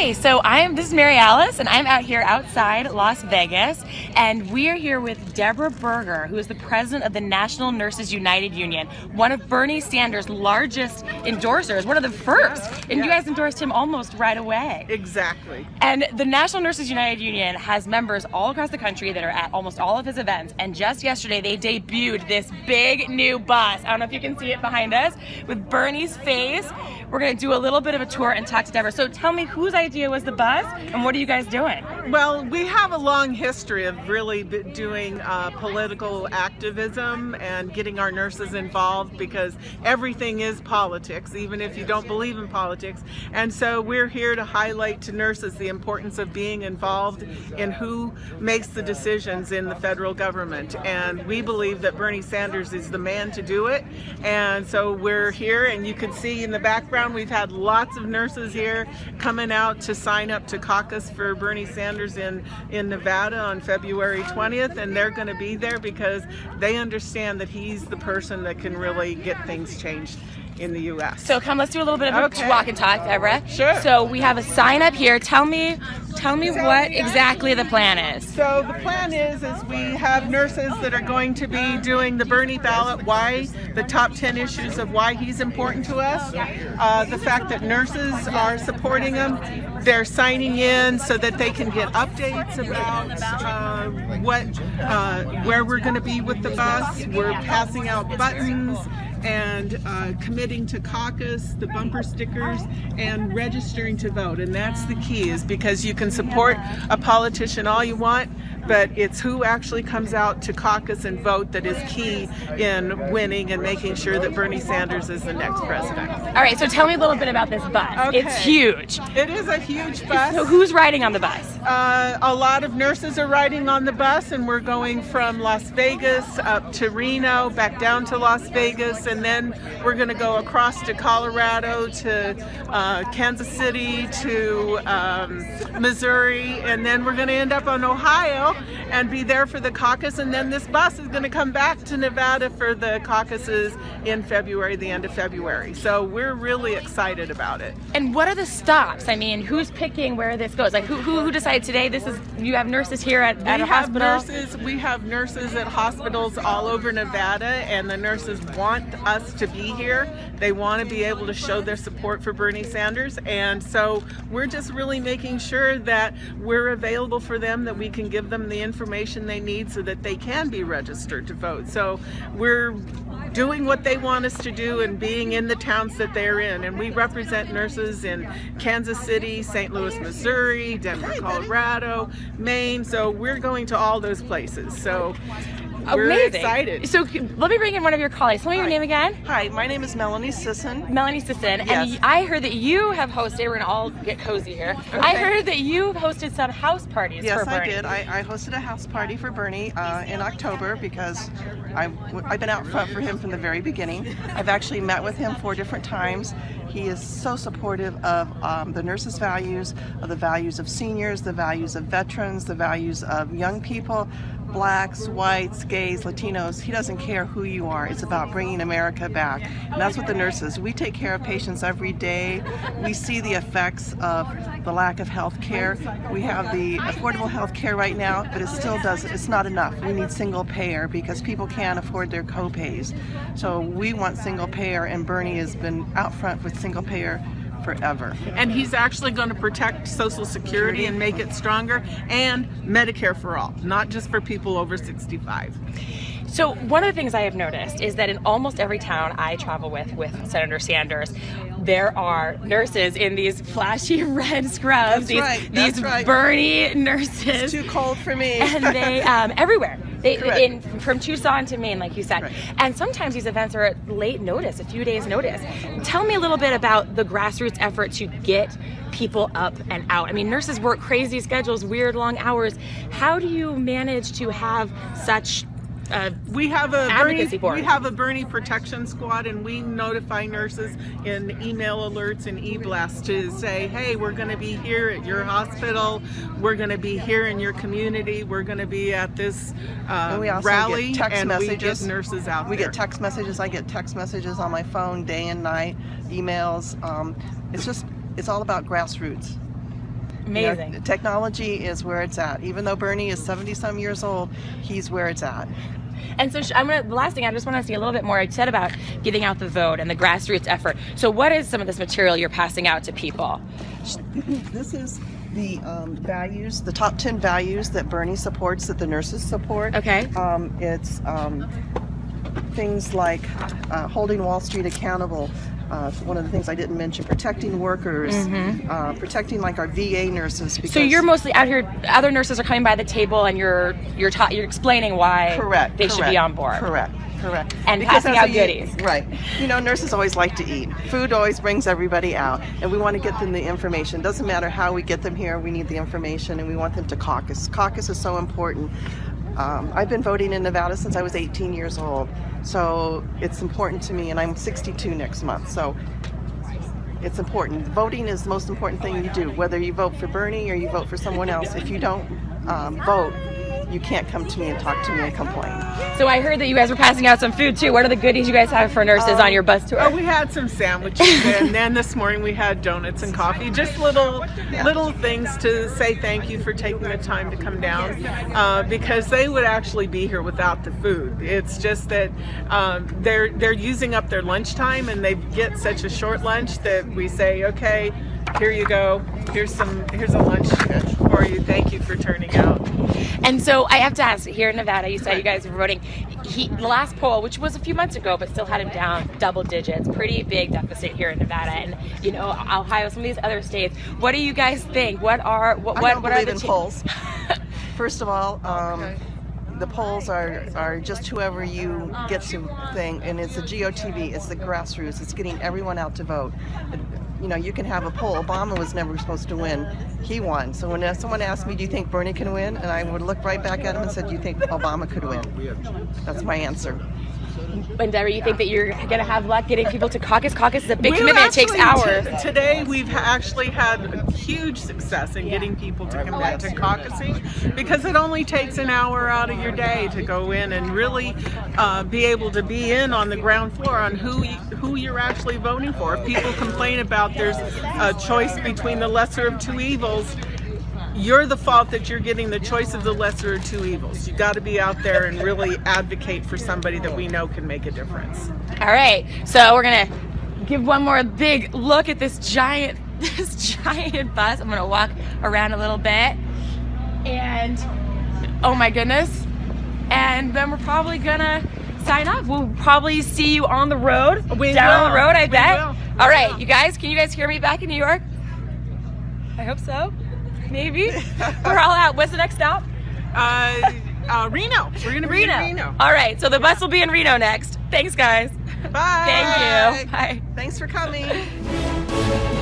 Hi, this is MaryAlice, and I'm out here outside Las Vegas, and we're here with Deborah Berger, who is the president of the National Nurses United Union, one of Bernie Sanders' largest endorsers, one of the first, and you guys endorsed him almost right away. Exactly. And the National Nurses United Union has members all across the country that are at almost all of his events, and just yesterday they debuted this big new bus. I don't know if you can see it behind us, with Bernie's face. We're going to do a little bit of a tour and talk to Deborah. So tell me, whose idea was the bus, and what are you guys doing? Well, we have a long history of really doing political activism and getting our nurses involved, because everything is politics, even if you don't believe in politics. And so we're here to highlight to nurses the importance of being involved in who makes the decisions in the federal government. And we believe that Bernie Sanders is the man to do it. And so we're here, and you can see in the background we've had lots of nurses here coming out to sign up to caucus for Bernie Sanders in Nevada on February 20th, and they're going to be there because they understand that he's the person that can really get things changed in the U.S. So let's do a little bit of a walk and talk, Deborah. Sure. So we have a sign up here. Tell me what exactly the plan is. So the plan is we have nurses that are going to be doing the Bernie ballot, why the top 10 issues of why he's important to us. The fact that nurses are supporting him. They're signing in so that they can get updates about where we're going to be with the bus. We're passing out buttons and committing to caucus, the bumper stickers, and registering to vote. And that's the key, is because you can support a politician all you want, but it's who actually comes out to caucus and vote that is key in winning and making sure that Bernie Sanders is the next president. All right, so tell me a little bit about this bus. Okay. It's huge. It is a huge bus. So who's riding on the bus? A lot of nurses are riding on the bus, and we're going from Las Vegas up to Reno, back down to Las Vegas, and then we're going to go across to Colorado, to Kansas City, to Missouri, and then we're going to end up on Ohio and be there for the caucus, and then this bus is going to come back to Nevada for the caucuses in February, the end of February. So we're really excited about it. And what are the stops? I mean, who's picking where this goes? Like, who decided today you have nurses here at a hospital? We have nurses at hospitals all over Nevada, and the nurses want us to be here. They want to be able to show their support for Bernie Sanders, and so we're just really making sure that we're available for them, that we can give them the information they need so that they can be registered to vote. So we're doing what they want us to do and being in the towns that they're in. And we represent nurses in Kansas City, St. Louis, Missouri, Denver, Colorado, Maine. So we're going to all those places. So we're excited. So let me bring in one of your colleagues. Tell me your name again. Hi, my name is Melanie Sisson. Melanie Sisson. Yes. And I heard that you have hosted, we're going to all get cozy here. Okay. I heard that you've hosted some house parties for Bernie. Yes, I did. I hosted a house party for Bernie in October because I've been out front for him from the very beginning. I've actually met with him 4 different times. He is so supportive of the nurses' values, of the values of seniors, the values of veterans, the values of young people, blacks, whites, gays, Latinos. He doesn't care who you are. It's about bringing America back. And that's what the nurses, we take care of patients every day. We see the effects of the lack of health care. We have the affordable health care right now, but it's not enough. We need single payer because people can't afford their co-pays. So we want single payer, and Bernie has been out front with single payer forever. And he's actually going to protect Social Security and make it stronger, and Medicare for all, not just for people over 65. So one of the things I have noticed is that in almost every town I travel with Senator Sanders, there are nurses in these flashy red scrubs, these Bernie nurses. It's too cold for me. And they everywhere. From Tucson to Maine, like you said. Right. And sometimes these events are at late notice, a few days notice. Tell me a little bit about the grassroots effort to get people up and out. I mean, nurses work crazy schedules, weird long hours. How do you manage to have such we have advocacy board? We have a Bernie protection squad, and we notify nurses in email alerts and e-blasts to say, hey, we're going to be here at your hospital, we're going to be here in your community, we're going to be at this rally, and we get nurses out there. We get text messages. I get text messages on my phone day and night, emails. It's all about grassroots. Amazing. Technology is where it's at. Even though Bernie is 70-some years old, he's where it's at. And so the last thing I just want to see a little bit more. You said about getting out the vote and the grassroots effort. So what is some of this material you're passing out to people? This is the values, the top 10 values that Bernie supports, that the nurses support. Okay. It's things like holding Wall Street accountable. One of the things I didn't mention, protecting workers, protecting like our VA nurses. Because so you're mostly out here. Other nurses are coming by the table, and you're explaining why they should be on board. Correct. And because passing out goodies. Right. You know, nurses always like to eat. Food always brings everybody out, and we want to get them the information. Doesn't matter how we get them here. We need the information, and we want them to caucus. Caucus is so important. I've been voting in Nevada since I was 18 years old, so it's important to me, and I'm 62 next month, so it's important. Voting is the most important thing you do, whether you vote for Bernie or you vote for someone else. If you don't vote, you can't come to me and talk to me and complain. So I heard that you guys were passing out some food too. What are the goodies you guys have for nurses on your bus tour? Oh, we had some sandwiches, and then this morning we had donuts and coffee. Just little things to say thank you for taking the time to come down, because they would actually be here without the food. It's just that they're using up their lunchtime, and they get such a short lunch that we say, okay, here you go. Here's a lunch for you. Thank you for turning out. And so I have to ask, here in Nevada, you said you guys were voting. The last poll, which was a few months ago, but still had him down double digits. Pretty big deficit here in Nevada, and you know, Ohio, some of these other states. What do you guys think? I don't believe in polls. First of all, the polls are just whoever you get to thing, and it's the GOTV, it's the grassroots, it's getting everyone out to vote. You know, you can have a poll. Obama was never supposed to win. He won. So when someone asked me, do you think Bernie can win? And I would look right back at him and said, do you think Obama could win? That's my answer. And Deborah, you think that you're going to have luck getting people to caucus? Caucus is a big commitment. It takes hours. Today we've actually had huge success in getting people to commit to caucusing, because it only takes an hour out of your day to go in and really be able to be in on the ground floor on who you're actually voting for. If people complain about there's a choice between the lesser of two evils, you're the fault that you're getting the choice of the lesser of two evils. You got to be out there and really advocate for somebody that we know can make a difference. All right, so we're gonna give one more big look at this giant bus. I'm gonna walk around a little bit, and oh my goodness, and then we're probably gonna sign off. We'll probably see you on the road, down the road, I bet. All right, you guys, can you guys hear me back in New York? I hope so. Maybe. We're all out. What's the next stop? Reno. We're going to be in Reno. All right. So the bus will be in Reno next. Thanks, guys. Bye. Thank you. Bye. Thanks for coming.